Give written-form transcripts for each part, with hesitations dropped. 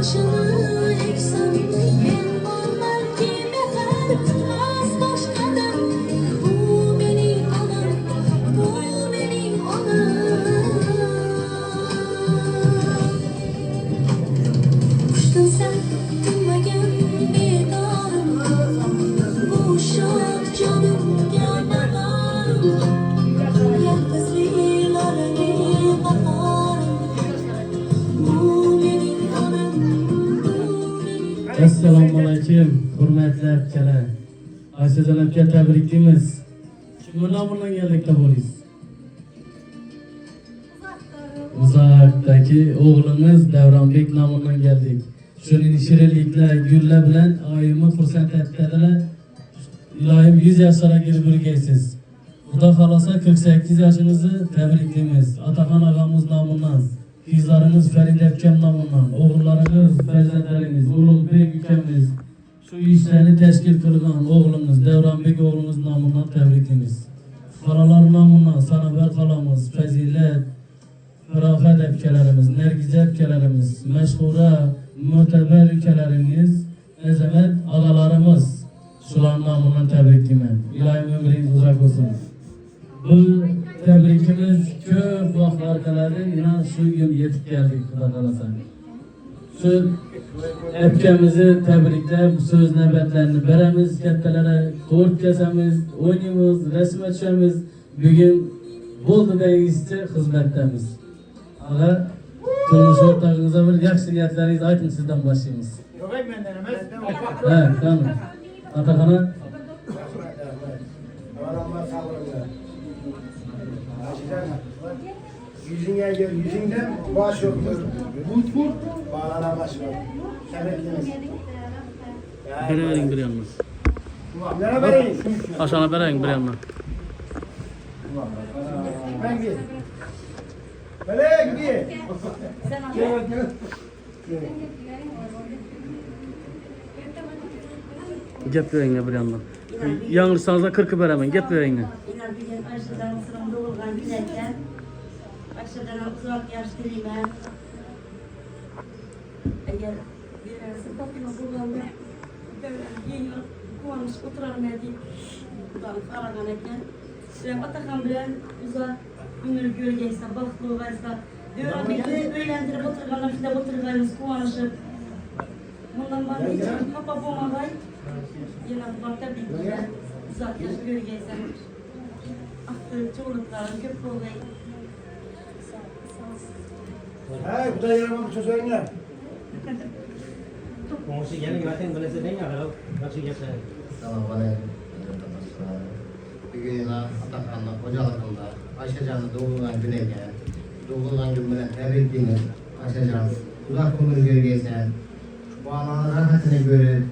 başını eksen ben varlar kime herkes başkadır. Bu benim anam, bu benim anam. Kuştun sen tınmayan bir dağım, bu uşak canım yanarım. Assalomu alaykum, hurmatli akalar. Ayşecan aka tabriklaymiz. Kimlar bilan keldik deb o'ylaysiz? Uzoqdagi o'g'limiz Davronbek nomidan keldik. Shuning shirinliklar, gullar bilan oyimni xursand etdilar. Iloyim 100 yoshlarga kirib yurgaysiz. Xudo xolosa 48 yoshingizni tabriklaymiz. Otaxon og'amiz nomidan, qizlarimiz Farida akam nomidan, o'g'illarimiz, farzandlarimiz, Ulug'bek ukamiz, shu ishlarni tashkil qilgan o'g'limiz Davronbek o'g'limiz nomidan tabriklaymiz. Fuqarolar nomidan Sanobar xolamiz, Fazilat, Farohat akalarimiz, Nargiza akalarimiz, mashhura, mo'tabar ukalarimiz, azamat og'alarimiz shular nomidan tabriklayman. Iloyim umringiz uzoq bo'lsin. Bu tabrikimiz ko'p vaqtlar qiladi, yana shu yil yetib keldik, xudo xolasa. Shu akamizni tabriklab, so'z navbatlarini beramiz, kattalara to'rt kesamiz, o'ynaymiz, rasm tushamiz. Bugun bo'ldi deysizcha xizmatdamiz. Aga, turmush o'rtog'ingizga bir yaxshi niyatlaringizni ayting, sizdan boshlaymiz. Yo'q, mendan emas. Ha, tamam. Otaxona yüzünden baş yoktur. But bağlana baş var. Kemekliniz. berang bir yandan. Nere vereyim? Aşağına berang bir yandan. Ben gel. Böyle gidiyor. Gel. Gap berang bir yandan. Yanılsanızda 40'ı beramen, gap berang. İnan bugün Ayşe'den sıramda olgan güzelken Ayşe'den uzak yaşlıyım. Eğer bir sıfatına bulganda yeni kuvanmış oturalım edip buradan aragan eken Sürem Atakan bilen uzak günleri görgeyse, baklı olgaysa Devranbek'i öğlendirip oturganlar işte oturgayımız kuvanışıp bundan bana hiç kapa olmagay yine bakta bilgiler uzak yaş görgeysen aklı çoğunlukların köp olgay. Hey, bu da yaramam sözlerine. Mesti jadi ngatain boleh sedang kalau masih biasa. Assalamualaikum. Bugün Atakan'la hocalarında Ayşecan'ın doğulan güneyken doğulan gün bilen tebrikliğiniz Ayşecan uzak ömür görgeysen bu ananın rahatını görüp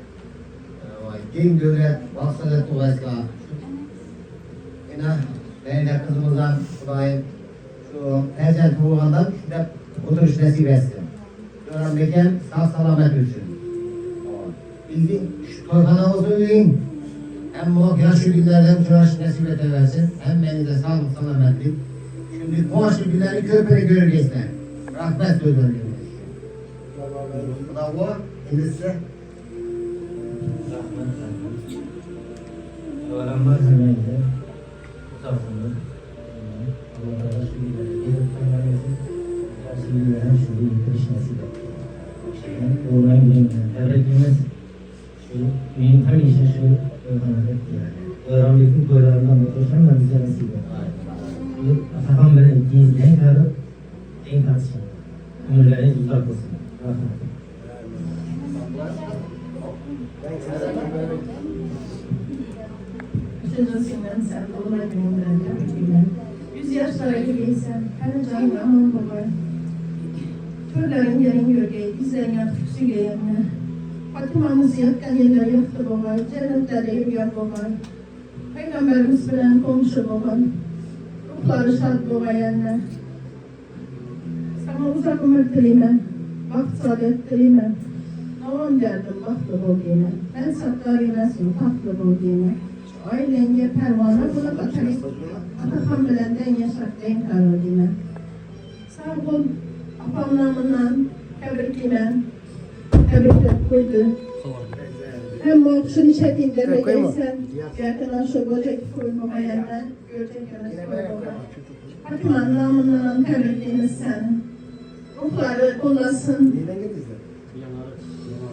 gen devlet vaksalet dolayısıyla yine benim de kızımızdan Kudayım şu Ercan Tuğan'dan şurada oturuş nasip etsin. Diyorum bekem sağ selamet olsun. Bildiğin şu toyhanamızı öveyim. Hem o yaşlı günlerden tıraş nasip edeversin. Hem beni de sağlık selametlik. Şimdi kumaşlı günleri köpeği görürgesler. Rahmet sözlerine. Bravo. Şimdi size. Öğrenmez demeyince uzaklığı Allah'a şu günleri gelip kaynaması yaşlı günlerin şu bir yıkırış nasip etti. Doğrudan gündemden tebrikimiz şu benim hamisha şu öğrenmez yani. Öğrenmekin koylarından otursan da bize nasip etti. Atakan bilen ikiniz en karı en tartışın. Ömürleriniz uzak olsun. Rahmet. Sözünden sen olay gününden yaptığından 100 yaşlara geliysen hani canım aman baba türlerin yerin görgeyi bizden yatıp sügeyemle Fatima'mız yatkan yerler yaktı baba cennetlerde yürüyen baba Peygamberimiz bilen konuşur baba ruhları şart baba yerine sana uzak ömür dileyim vakit saadet dileyim Navan derdim baktı bol diyene ben saklar yemesin tatlı bol diyene Ailenge pervana buna bakarız. Atakan bilenden yaşak den karodine. Sağ ol, apam namından tebrikliyim. tebrikler koydu. Hem o kuşun içetiğinde bekleysen, yakına şu böcek koymama yerine görecek yarası koymama. Fatıma'nın namından tebrikliğimiz sen. Ruhları kullasın. Neyden getirdin?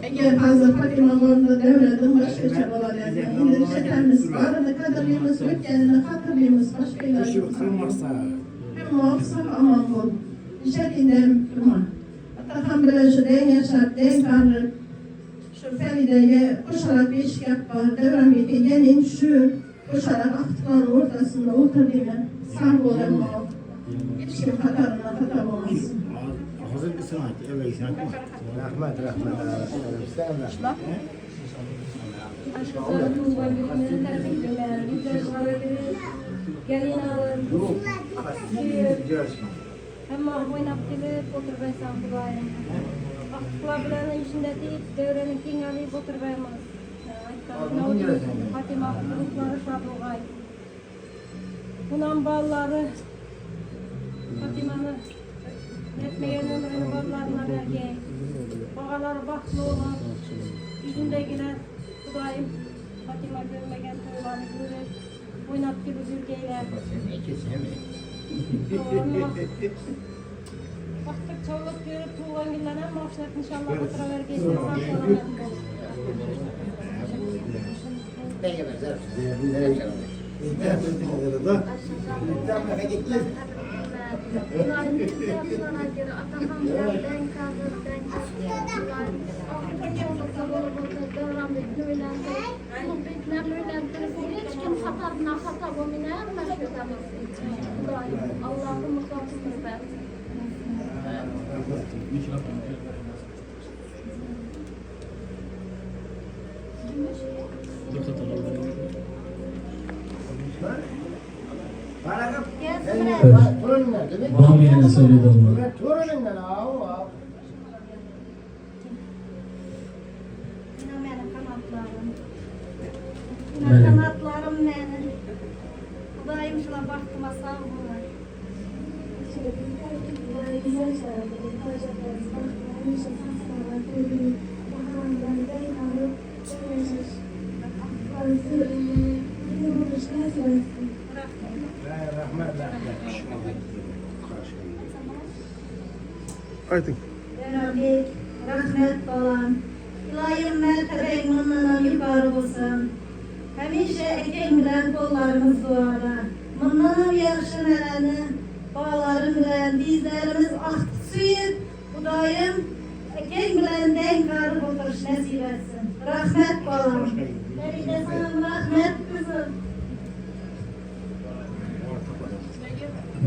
Eğer fazla Fatıma orada devredin başka çabalar yerine. İndir çeterimiz varını kadarıyımız yok kendine hatırlıyımız başka ilaç yok. Hem muhafızak aman bol. İçetiğinde durma. Atakan bile şu den yaşar, den kanır. Şu Feride'ye koşarak bir iş yapar. Devran bir gelin şu koşarak aktıkların ortasında oturduğuyla sağ olalım o. Hiç kim katarına katar olmasın. Hazır bir sanat, evet sanat mı? Rahmet. Sen de. Gelin alın. Ama oynab kelib o'tirmaysan xudoyim. Vaqtlar bilan ishindagi davraning kengali o'tirmaymiz. Fatima ruhlari shod bo'lg'ay. Bunam bolalari Fatimani yetmagan umrini bolalarini bergay. Bolalari baxtli bo'lib, yuzundagilar xudoyim Fatima ko'rmagan to'ylarni ko'rib, o'ynab kelib yurgaylar. Vaqtda çoluk görüp tuğlan günlerden maaşlar inşallah o'tiravergaysiz. Allah'ım mutluluk versin. Bana bir yana söyledi onu. Torunundan av. Yine benim kanatlarım. Benim. Kanatlarım benim. Xudoyim shuna baxtima sog' bo'lay. Aytın. Rabbik, rahmet balam. İlayim mertebeng mınnadan yukarı olsun. Hamisha ekeng bilan qo'llarimiz duoda. Mınnadan yaxshi narani bağlarım bilan dizlerimiz aqtib suyib, Xudoyim ekeng bilan deng qarib o'tirish nasib etsin. Rahmat balam. Farida sanam rahmat kızım.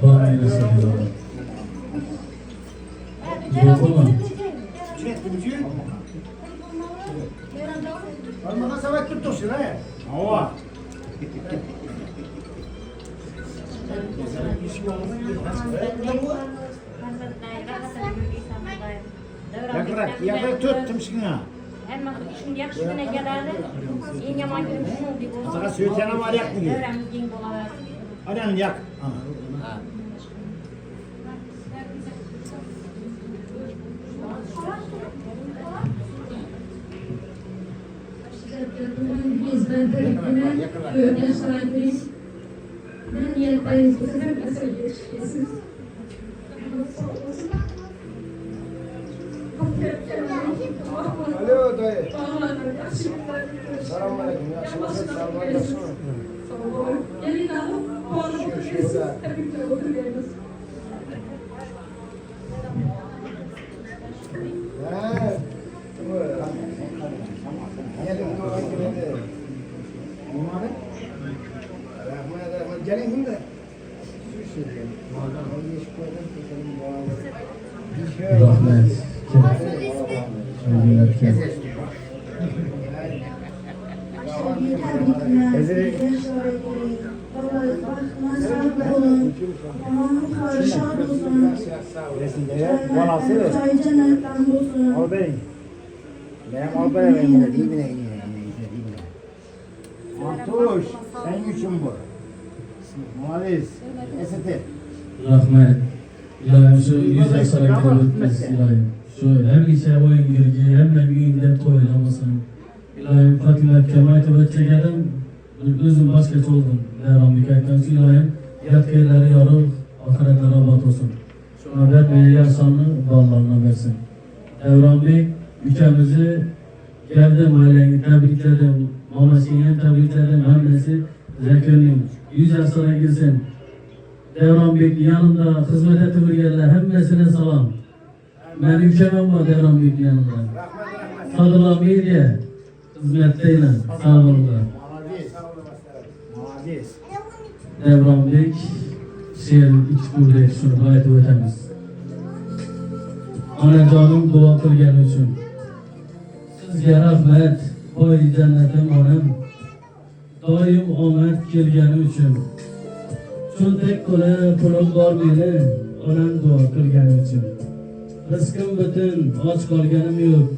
Bana bir yana söyledi onu. Yok mu? Olmadan sabah tuttursun ha. Hava. Yakırak tuttum şimdi. Ama şimdi yaxshigina keladi. Eng yomon kunim shu deb o'ylayman. Sana söyleyeceğim var yak mı? Davramiz keng bo'laversin. Anan yak. Bizden tebrikler, yaşlandırız. Ben yelpayız bu sefer nasıl geçeceksiniz? Alo dayı. Selamünaleyküm. Yakışıklı selamünaleyküm. Gelin hanım, puanı oturuyoruz. Tebrikler oturuyoruz. He. Gelin doğru gelin. Umarım. Rahmet gelin şimdi. Rahmet. Matuş, sen için bu. Malis, esetir. Rahmet. İlahim şu 100 yaşlara gidebiliriz İlahim. Şu hem işe oyun girgi hem de Mahkeme aytıp çekedim. Özüm başkaça oldum. Devranbek aytkançı ilayim. Yat yerleri yarıl, ahiretler abat olsun. Şuna vermeye yaşamını bağlarına versin. Devranbek ülkemizi geldim aileni tebrikledim. Mamasını tebrikledim. Annesi Zeki'nin 100 yaşına girsin. Devranbek'in yanında hizmet etip yerler hemmesine salam. Ben ülkemem var Devranbek'in yanında. Sadullah Bey'le hizmetteyle sağ olun. Muazzez. Devranbek şehir iç kurdek şunu gayet ötemiz. Anacanım dua kılgen için. Sizge rahmet, koy cennetim onam. Doyum omet kelgeni için. Şun tek kule pulum var bile, onam dua kılgen için. Rızkım bütün, aç kalganim yok.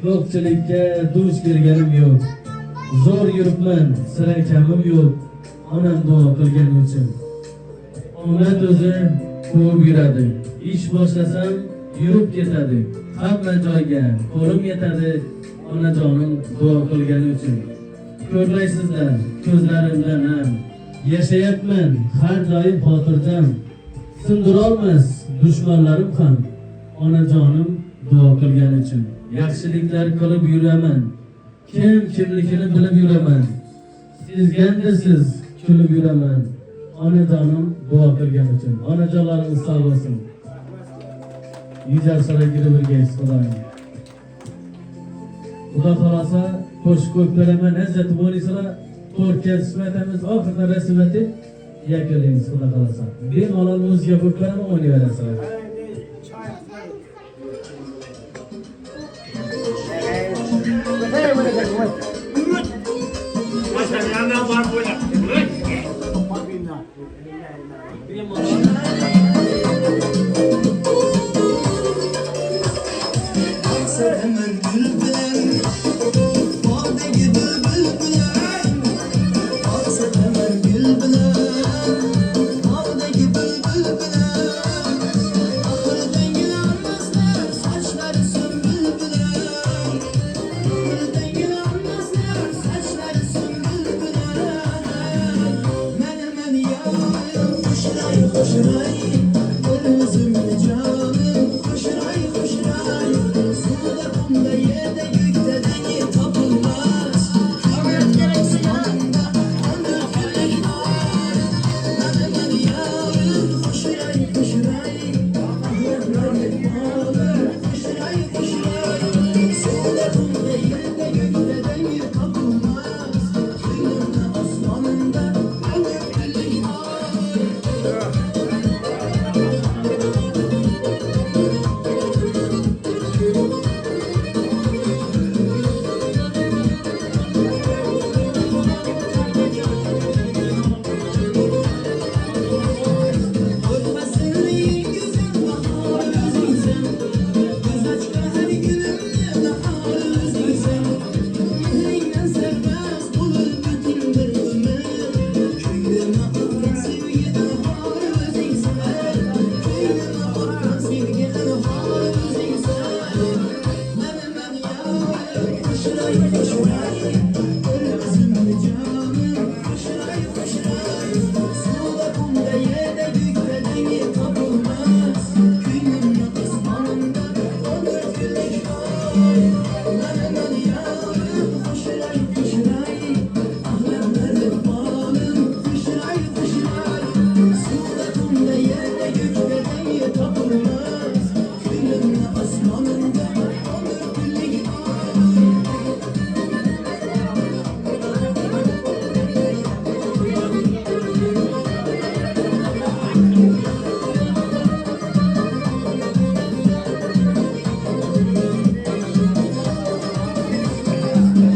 Yokçilikka duş kelganim yok. Zor yurupman, sıra kemim yok. Onam dua kılgen için. Omet o'zi quvib yuradi. Ish boshlasam yurib ketadi. Hamma joyga qo'lim yetadi. Onajonim duo qilgani uchun. Ko'rlaysizlar ko'zlarimdan ham. Yashayapman har doim xotirjam. Sindirolmas dushmanlarim ham. Onajonim duo qilgani uchun. Yaxshiliklar qilib yuraman. Kimligini bilib yuraman. Sizgandirsiz kulib yuraman. Onajonim duo qilgan uchun. Onajonlarimiz sog' bo'lsin. Yuzasira girib birgaysiz Xudoyim. Xudo xolasa qo'shiq ko'p beraman, izzat bo'lisizlar. To'rtga suhbatimiz oxirida rasm etib yakunlaymiz Xudo xolasa. Bemalol muzika ko'p beraman, o'ynayverasizlar. Hemen gülbülen, vadegi bülbülen. Aksa hemen gülbülen, vadegi bülbülen. Ahırdan inanmazlar, saçları sümbül bülen. Ahırdan inanmazlar, saçları sümbül bülen. Menemen yağıyor, hoşray hoşray. Gözümle canım, hoşray hoşray. Suda kumda yerde gökte dengi tapılmaz. Kıymet gerekse yanında andır felek var. Menemen yağıyor, hoşray hoşray. Ahırlar bağlı, hoşray hoşray. Suda kumda yerde gökte dengi tapılmaz. Kıymetli aslanında andır felek var. Ölmesin yüzüm bahar özüysem. Göz açma her günümde bahar özüysem. Mehrinden serbest olur bütün derdimi. Köyüme akran sevgiden bahar özüysem. Köyüme akran sevgiden bahar özüysem. Menemen yağıyor, hoşray hoşray. Ölmesin canım, hoşray hoşray. Suda kumda yerde gökte dengi tapılmaz. Kıyımda asmanında olur gülük var. Menemen yağıyor, hoşray hoşray. Ahlamlar bağlım, hoşray hoşray. Suda kumda yerde gökte dengi tapılmaz. Kıyımda asmanında olur gülük var.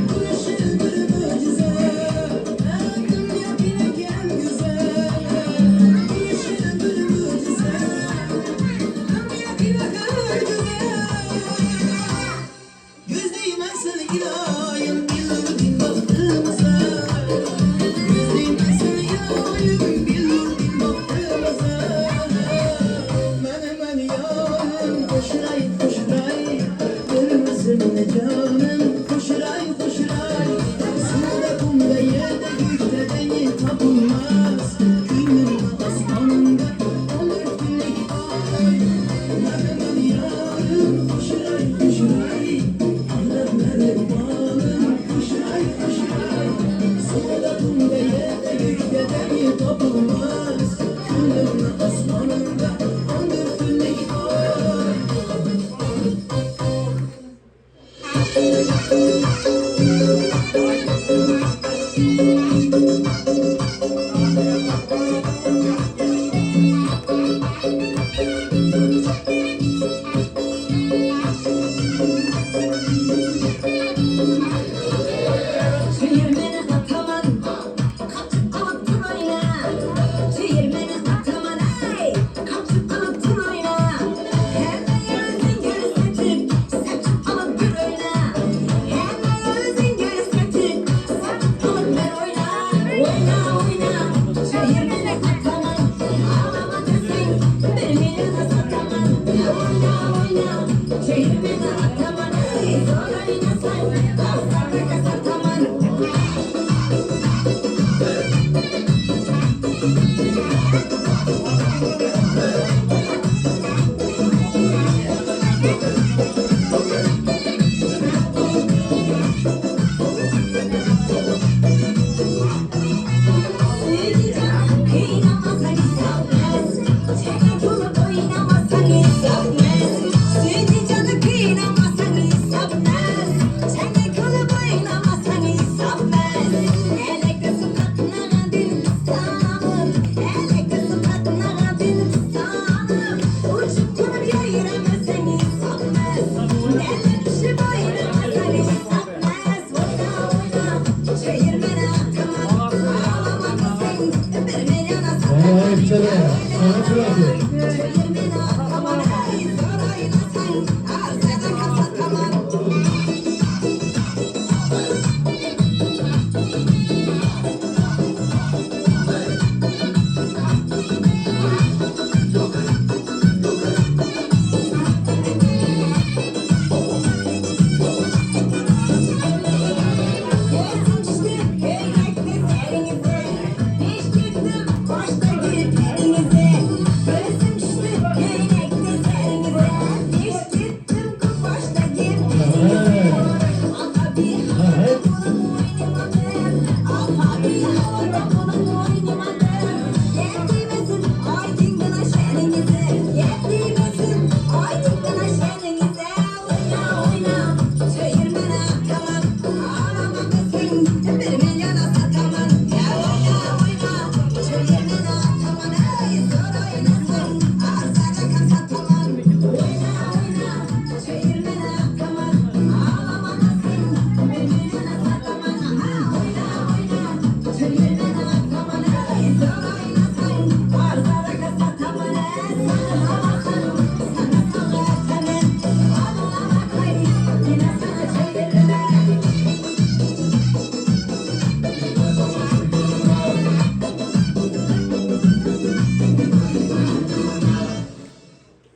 Bu işin bir mucize, her dünya bilirken güzel. Bu işin bir mucize, dünya bilirken güzel. Göz değmesin ilayim, bilurdin baktığımıza. Göz değmesin ilayim, bilurdin baktığımıza. Menemen yağım, hoşray hoşray. Ölmesin ne canım, hoşray hoşray. Çevirmeni ataman, kaçıp alıp dur oyna. Çevirmeni ataman, hey, kaçıp alıp dur oyna. Hemen yüzün geri seçip, seçip alıp dur oyna. Hemen yüzün geri seçip, seçip alıp dur oyna. Oyna oyna, çevirmeni ataman, ağlama desin, bir milyon sataman. Oyna oyna, çevirmeni ataman, hey, zor oynasan, ağzına sataman. Vay Yüksel, sana bırakıyor.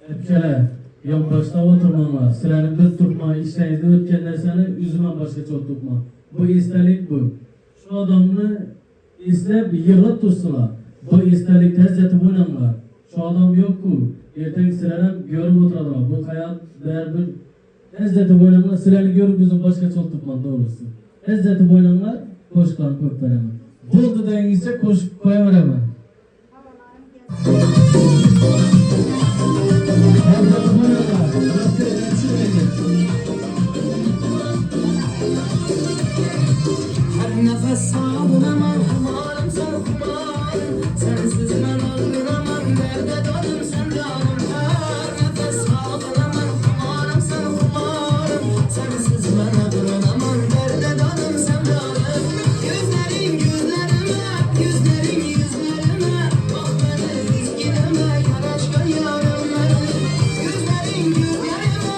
Hepkele, yok başta oturmama, sıranı bir tutma, işlerinizi ötken derseni üzüme başka çok tutma. Bu istelik bu. Şu adamını istep yığılıp tutsular. Bu istelik tez yetip oynanlar. Şu adam yok ku. Erteki sıradan görüp oturadılar. Bu hayat değer bir tez yetip oynanlar, sıranı görüp üzüm başka çok tutma doğrusu. Tez yetip oynanlar, koşkan köp veremem. Buldu deyince koşup koyamam. Her nefes ağlamam, kumarım sen kumarım. Sensiz ben öldüremem, derde dalım sen dalım. Her nefes ağlamam, kumarım sen kumarım. Sensiz ben öldüremem, derde dalım sen dalım. Gözlerin gözlerime, gözlerin yüzlerime. Bak beni üzgüneme, yaraşka yarım benim. Gözlerin gözlerime,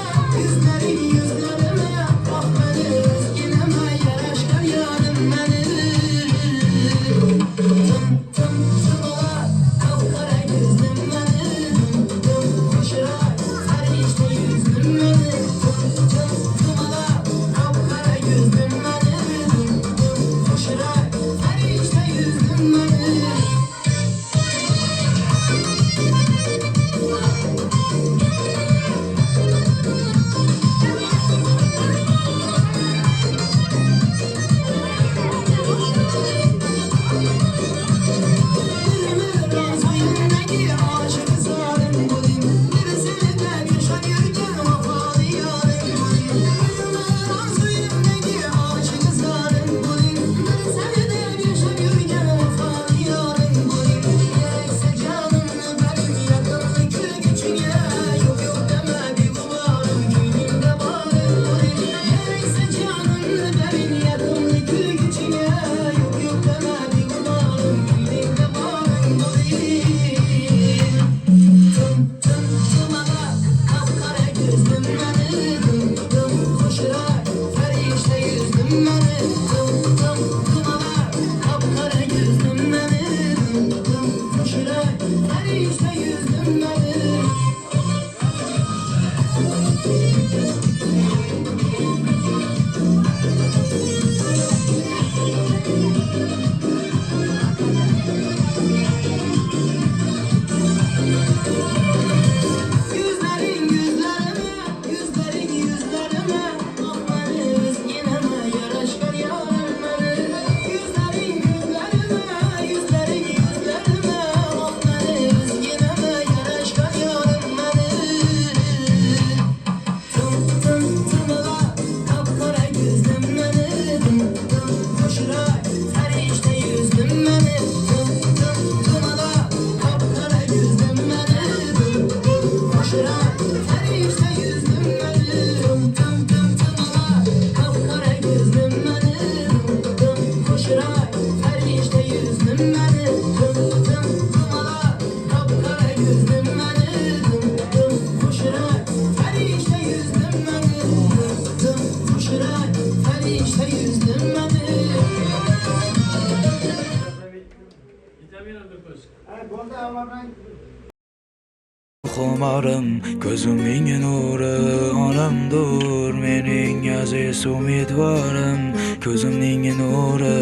Xumarım, gözümün nuru onamdır. Mening aziz umidvarim, gözümün nuru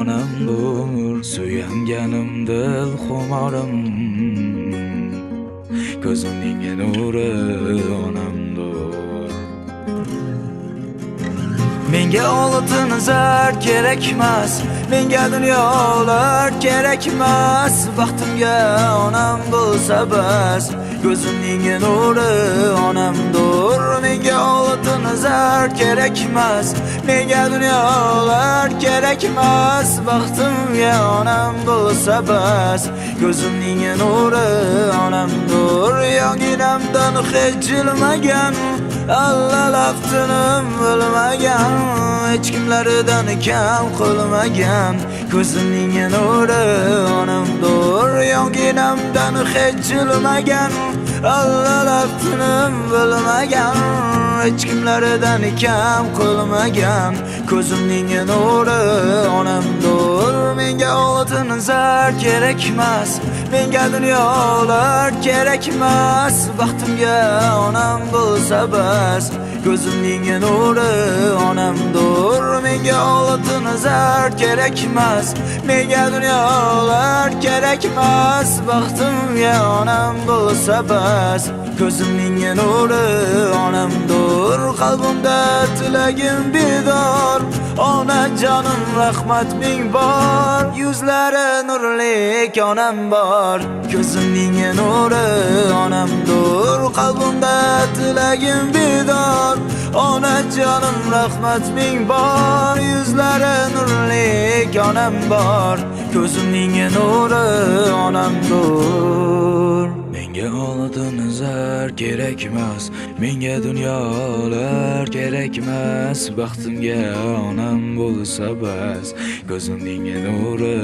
onamdır. Suyanganim dil xumarım, gözümün nuru onamdır. Menga oltin zar kerakmas, menga dunyolar kerakmas. Baxtimga onam bo'lsa bas, gözümning nuri onamdir. Menga oltin zar kerakmas, menga dunyolar kerakmas. Baxtimga onam bo'lsa bas, gözümning nuri onamdir. Yonginamdan hechilmagan, Allah laftinim bilmagan, hech kimlardan kam qolmagan, ko'zimning nuri onamdir. Yonginamdan hechilmagan, Allah laftinim bilmagan, hech kimlardan kam qolmagan, ko'zimning nuri onamdir. Menga oltin zar kerakmas, menga dunyolar kerakmas. Baxtimga onam bo'lsa bas, gözümning nuri onamdir. Menga oltin zar kerakmas, menga dunyolar kerakmas. Baxtimga onam bo'lsa bas, gözümning nuri onamdir. Qalbimda tilagim bedor, onajonim rahmat ming bor. Yuzlari nurlik onam bor, gözümning nuri onamdir. Qalbimda tilagim bedor, onajonim rahmat ming bor. Yuzlari nurlik onam bor, gözümning nuri onamdir. Menga oltin zar kerakmas, menga dunyolar kerakmas. Baxtimga onam bo'lsa bas, gözümning nuri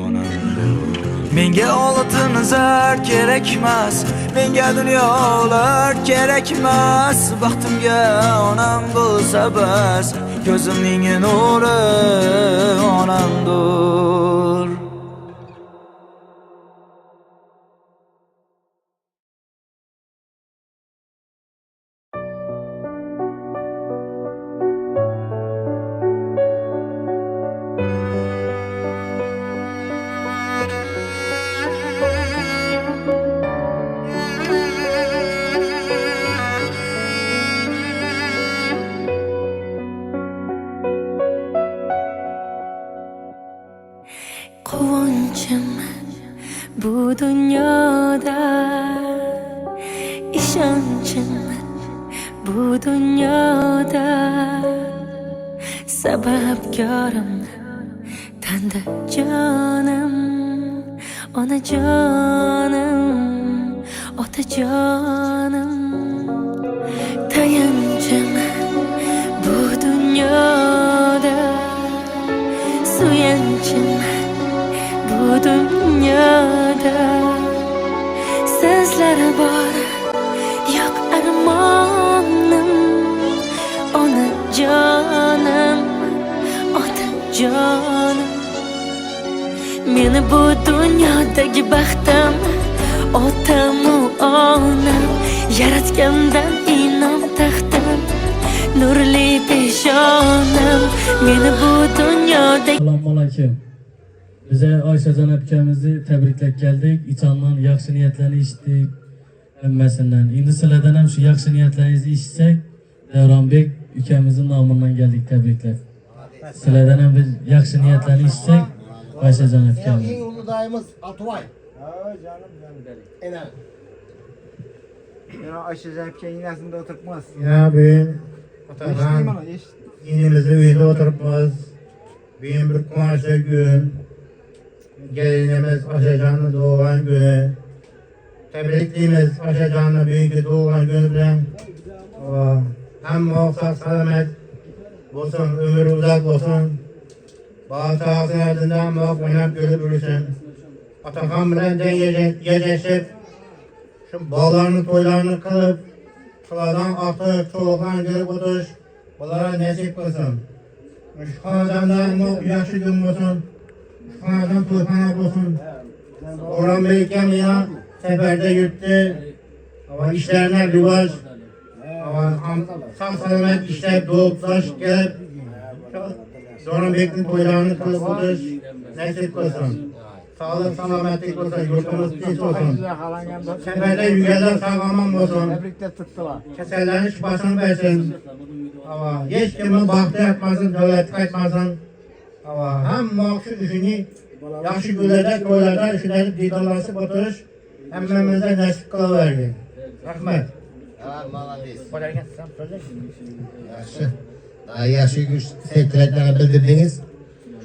onamdir. Menga oltin zar kerakmas, menga dunyolar kerakmas. Baxtimga onam bo'lsa bas, gözümning nuri onamdir. Quvonchim bu dunyoda, ishonchim bu dunyoda, sababkorim tanda jonim, onajonim, otajonim. Tayanchim bu dunyoda, suyanchim bu dünyada. Sizlere bor yok armonim, onajonim, otajonim. Meni bu dunyodagi baxtim otamu onam, yaratgandan inom taxtim, nurli peshonam. Meni bu dunyodagi Assalomu alaykum. Bize Ayşecan öpkemizi tebriklep geldik. İçandan yaxşı niyetlerini işittik. Emmesinden. Şimdi sizlerden hem şu yaxşı niyetlerinizi işitsek, Devranbek ülkemizin namından geldik tebriklep. Sizlerden hem biz yaxşı niyetlerini işitsek, Ayşecan öpkemizi. En ulu dayımız Atuvay. Ener. Ya Ayşe Zepke iğnesinde oturtmaz. Ya bugün Atakan inimizde üyede oturupmaz. Bugün bir kumaşlı gün. Gelinimiz Ayşecan'ın doğan günü. Tebrikliyimiz Ayşecan'ın bugünkü doğan günü bilen. Hem muvaffak selamet olsun, ömür uzak olsun. Bazı ağzın ardından muvaffak oynayıp görüp ölürsün. Atakan bilen den geceşip, şu bağlarını toylarını kılıp, kıladan artık çoğulan görüp oturuş, bunlara nasip kılsın. Şu kanadandan yaxşı gün olsun, şu kanadan toypana olsun. Orhan Bey ya seferde yurttu. Ama işlerine rivaj. Ama tam selamet işler doğup taş gelip Orhan Bey'in toylarını kılıp oturuş nasip olsun. Sağlık, selametlik olsun, yurtumuz pis olsun. Seferde yügeler sağlamam olsun. Keserlerin şifasını versin. Ama hiç kimin bahtı yapmasın, devlet kaçmasın. Ama hem makşı işini yaxşı günlərdə, toylarda işləri didarlaşıb oturuş həmmimizə nəsib qılıverdi. Rahmet. Yaxşı. Daha yaxşı güç sevkiletlerine bildirdiniz.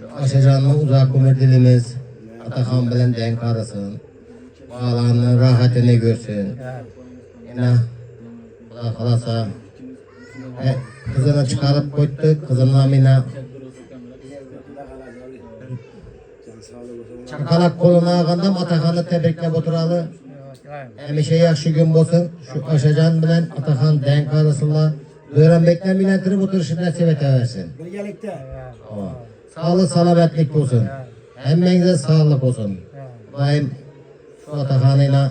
Şu Aşacan'ın uzak ömür dilimiz Atakan bilen denk arasın. Bağlarının rahatını görsün. Yine Allah kalasa kızını çıkarıp koyduk. Kızının amina Çakalak koluna ağandam Atakan'ı tebriklep oturalı. Hemişe yaxşı gün olsun. Şu Aşacan bilen Atakan denk arasınlar. Öğrenmekten bilentirip oturuşu nasip edersin. Sağlık, salametlik olsun. Hemmenize sağlık olsun. Daim şu Atakan'ıyla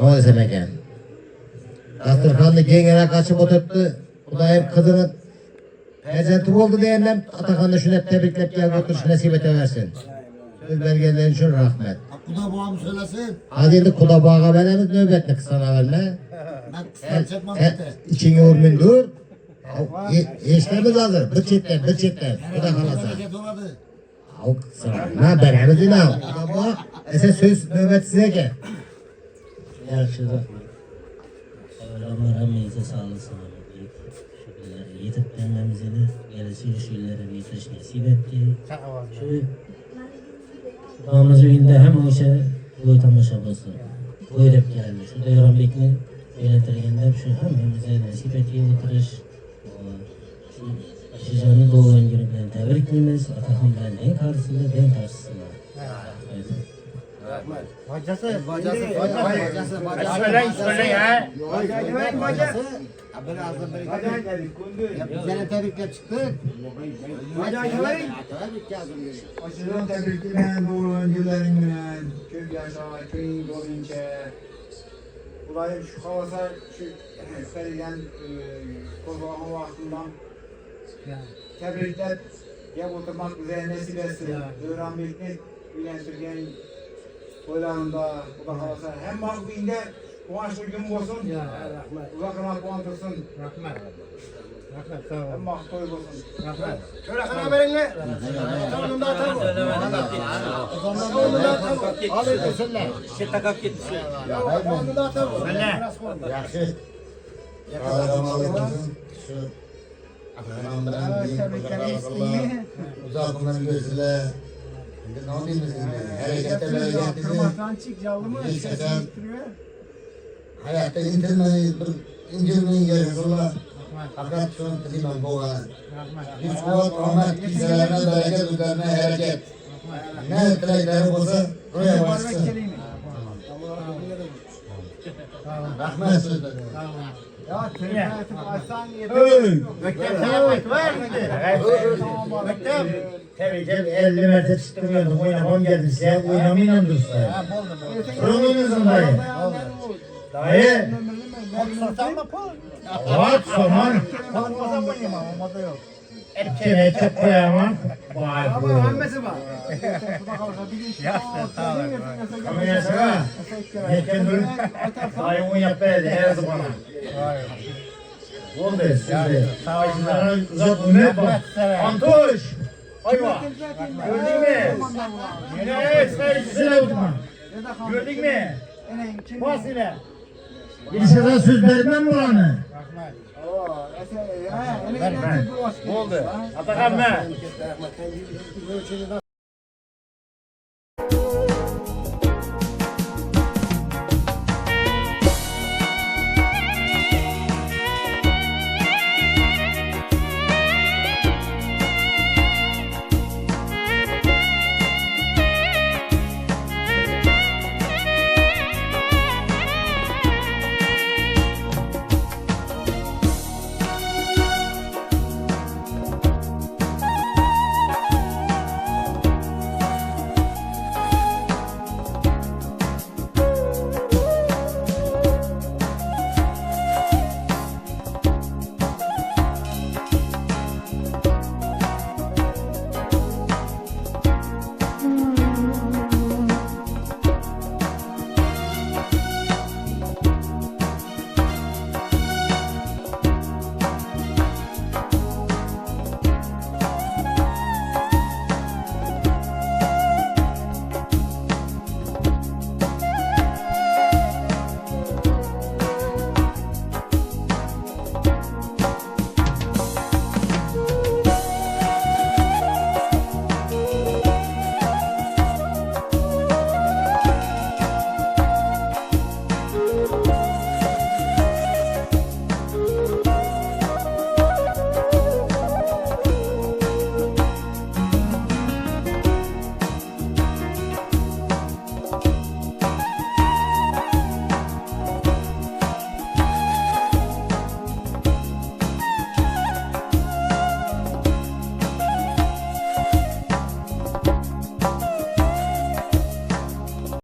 ne desem eken? Dasturxanını gengene kaçıp oturttu. Bu daim kızının prezenti oldu diyemem. Atakan'ı şunu tebriklep gelip oturuşu nasip edersin. Söz belgelerin için rahmet. Kuda bağımı söylesin. Hadi kuda bağa veremiz nöbetlik sana verme. Sen içini yormundur. İşlerimiz hazır. Bıçetten. Bu da kalasa. Ne beremiz inan. Ese söz nöbet size gel. Yaxşı rahmet. Evvela hemmenize sağlık selametlik. Şükürler yetip gelmemizini, gelesi şükürlere bitiriş nasip etti. Şu dağımız oyunda hem o işe boy tamaşa basın. Buyurup geldi. Şu Devran Bek'ni yönetirgende şu hemmemize nasip ettiği bitiriş. Şu Aşıcan'ı doğulan gününden tebriklimiz. Atakan bilen en karşısında, ben karşısında. Bizlere tebrikler çıktık. Aşırı tebrikler doğru öncülerin bilen. Kök yaşa, köyün dolayınca. Ulayım şu havasa şu serilen kozalama vaxtından. Tebrikler yap oturmak bize nasip etsin. Devran Bek'ni bilentirgen toylarında bu da havasa. Hem bak bu inde kıvançlı gün olsun. Uzakına kuantırsın. Rahmet sağ ol. Hem bak toy olsun. Rahmet. Şöyle kana verenle. Sonunda atalım. Sonunda atalım. Alayım senle. Şey takap gitti. Ya sonunda atalım. Yaxşı. Şu Atakan'ın uzak ömür gözüyle ne olayım harekette böyle yaptığını Çık yavrum. hayatta indirmeyi indirmeyi yarısıyla fakat şu an kızımın boğaz bir kuvvet rahmet kimselerine bereket üzerine hareket ne dilekleri olsa buraya varsın rahmet sözleri Ya telefonu açsan yeter. Mektep var mıydı? Mektep. Tabii 50 metre çıktırmıyordum. Oynamam geldi size. Oynamayla dursa. Sorumluyunuzun dayı. Dayı. Vat soman. Erkeğe çok koyamam. Vay bu. Kamerası var. Yekken durun. Dayı oyun yapmaydı her zaman. Oldu sizde. Savaşçılara uzat ümmet bak. Antoş. Ayva. Gördün mü? Yine savaşçısıyla oturma. Gördün mü? Bas ile. İnşallah söz vermem buranı. Oldu. Atakan ben.